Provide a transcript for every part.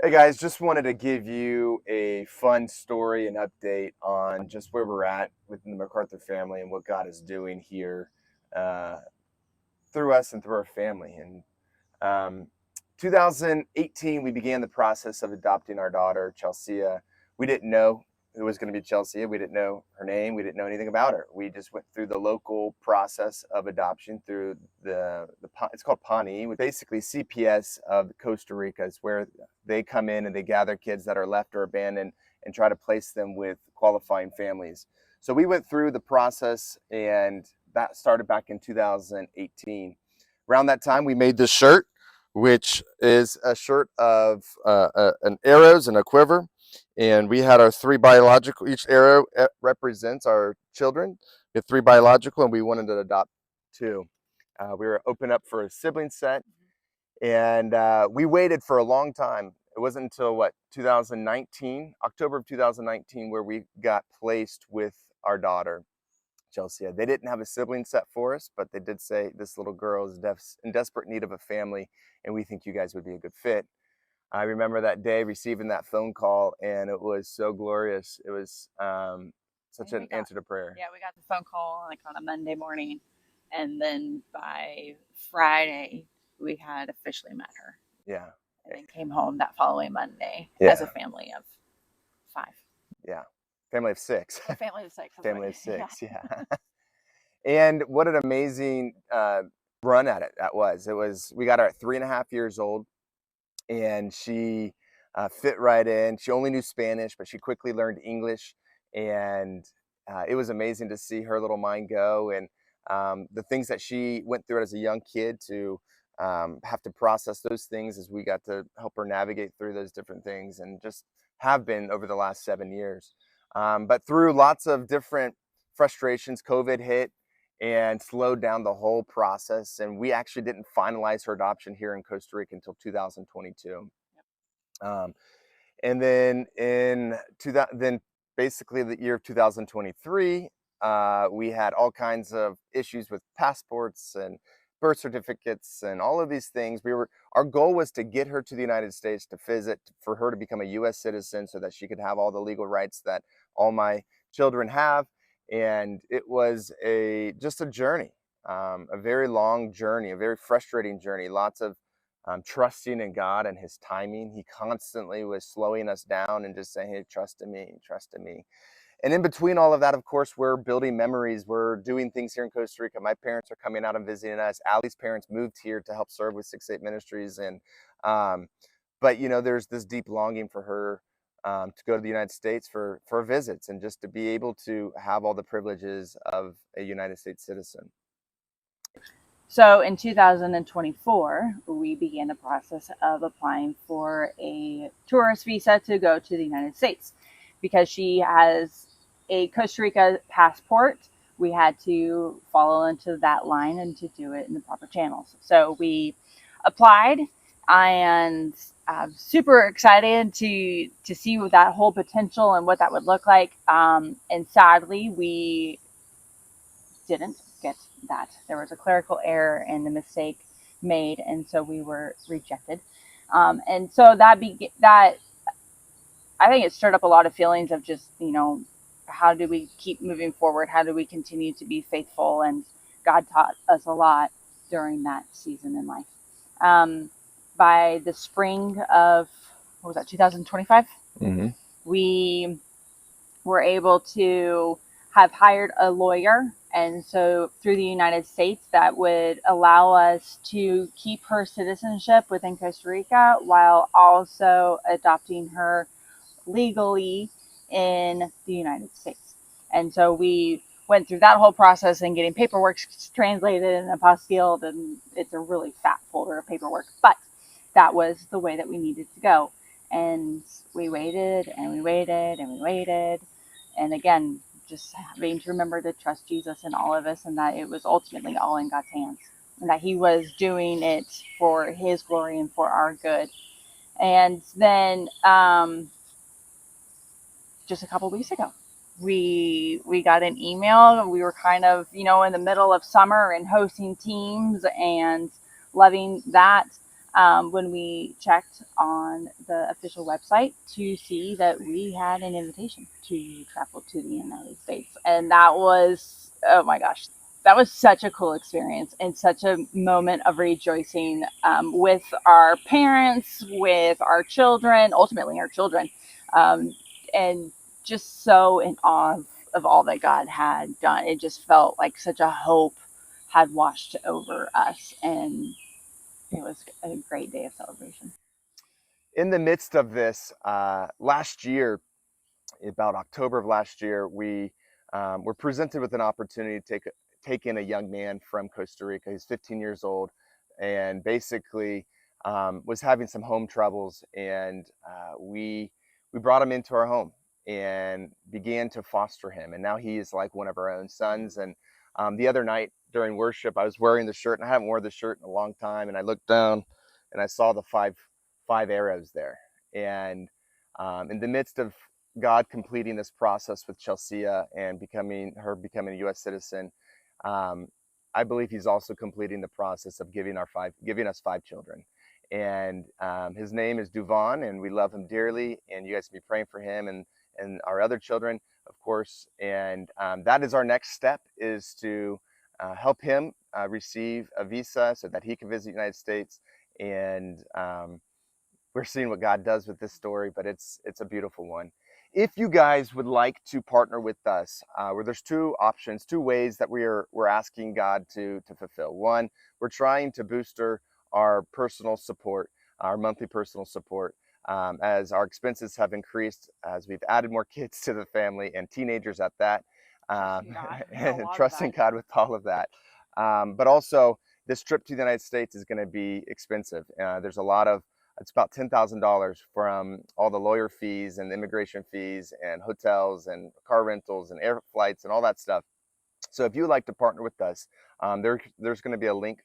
Hey guys, just wanted to give you a fun story and update on just where we're at within the MacArthur family and what God is doing here uh, through us and through our family. And um, 2018, we began the process of adopting our daughter, Chelsea. We didn't know who was going to be Chelsea. We didn't know her name. We didn't know anything about her. We just went through the local process of adoption through it's called Pawnee, which basically CPS of Costa Rica is where they come in and they gather kids that are left or abandoned and try to place them with qualifying families. So we went through the process, and that started back in 2018. Around that time, we made this shirt, which is a shirt of an arrows and a quiver. And we had our three biological, each arrow represents our children. We had three biological, and we wanted to adopt two. We were open up for a sibling set, and we waited for a long time. It wasn't until 2019, October of 2019, where we got placed with our daughter, Chelsea. They didn't have a sibling set for us, but they did say this little girl is in desperate need of a family, and we think you guys would be a good fit. I remember that day receiving that phone call, and it was so glorious. It was such an answer to prayer. Yeah, we got the phone call like on a Monday morning, and then by Friday we had officially met her. Yeah. And then came home that following Monday as a family of 5. Yeah. Family of 6. A family of 6. Family of 6, yeah. And what an amazing run at it that was. We got her at 3.5 years old, and she fit right in. She only knew Spanish, but she quickly learned English, and it was amazing to see her little mind go, and the things that she went through as a young kid to have to process those things as we got to help her navigate through those different things, and just have been over the last 7 years. But through lots of different frustrations, COVID hit and slowed down the whole process. And we actually didn't finalize her adoption here in Costa Rica until 2022. And then then basically the year of 2023, we had all kinds of issues with passports and birth certificates and all of these things. Our goal was to get her to the United States to visit, for her to become a U.S. citizen so that she could have all the legal rights that all my children have. And it was just a journey, a very long journey, a very frustrating journey. Lots of trusting in God and His timing. He constantly was slowing us down and just saying, "Hey, trust in me, trust in me." And in between all of that, of course, we're building memories. We're doing things here in Costa Rica. My parents are coming out and visiting us. Allie's parents moved here to help serve with 6-8 Ministries. And but there's this deep longing for her to go to the United States for visits, and just to be able to have all the privileges of a United States citizen. So in 2024, we began the process of applying for a tourist visa to go to the United States. Because she has a Costa Rica passport, we had to follow into that line and to do it in the proper channels. So we applied, and I'm super excited to see that whole potential and what that would look like. And sadly, we didn't get that. There was a clerical error and a mistake made, and so we were rejected. And so that I think it stirred up a lot of feelings of just, how do we keep moving forward? How do we continue to be faithful? And God taught us a lot during that season in life. By the spring of, 2025? Mm-hmm. We were able to have hired a lawyer, and so through the United States, that would allow us to keep her citizenship within Costa Rica while also adopting her legally in the United States. And so we went through that whole process and getting paperwork translated and apostilled, and it's a really fat folder of paperwork, but that was the way that we needed to go. And we waited and we waited and we waited. And again, just having to remember to trust Jesus in all of us, and that it was ultimately all in God's hands, and that He was doing it for His glory and for our good. And then just a couple weeks ago, we got an email. We were kind of, in the middle of summer and hosting teams and loving that. when we checked on the official website to see that we had an invitation to travel to the United States. And that was, oh my gosh, that was such a cool experience and such a moment of rejoicing with our parents, with our children, ultimately our children, um, and just so in awe of all that God had done. It just felt like such a hope had washed over us, and it was a great day of celebration. In the midst of this, last year, about October of last year, we were presented with an opportunity to take in a young man from Costa Rica. He's 15 years old, and basically was having some home troubles, and we brought him into our home and began to foster him. And now he is like one of our own sons. And the other night during worship, I was wearing the shirt, and I haven't worn the shirt in a long time. And I looked down, and I saw the five arrows there. And in the midst of God completing this process with Chelsea and becoming a U.S. citizen, um, I believe He's also completing the process of giving us five children. And his name is Duvon, and we love him dearly. And you guys can be praying for him and our other children, of course. And that is our next step, is to help him receive a visa so that he can visit the United States. And we're seeing what God does with this story, but it's a beautiful one. If you guys would like to partner with us, where there's two options, two ways that we're asking God to fulfill. One, we're trying to booster our personal support, our monthly personal support, as our expenses have increased, as we've added more kids to the family and teenagers at that, and trusting God with all of that. But also, this trip to the United States is going to be expensive. There's a lot of It's about $10,000 from all the lawyer fees and immigration fees and hotels and car rentals and air flights and all that stuff. So if you would like to partner with us, there's going to be a link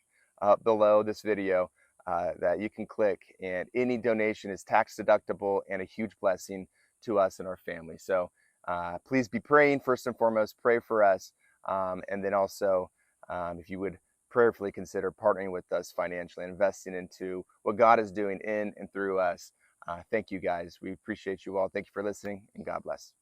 below this video that you can click, and any donation is tax deductible and a huge blessing to us and our family. So please be praying. First and foremost, pray for us, and then also if you would prayerfully consider partnering with us financially, investing into what God is doing in and through us. Thank you guys. We appreciate you all. Thank you for listening, and God bless.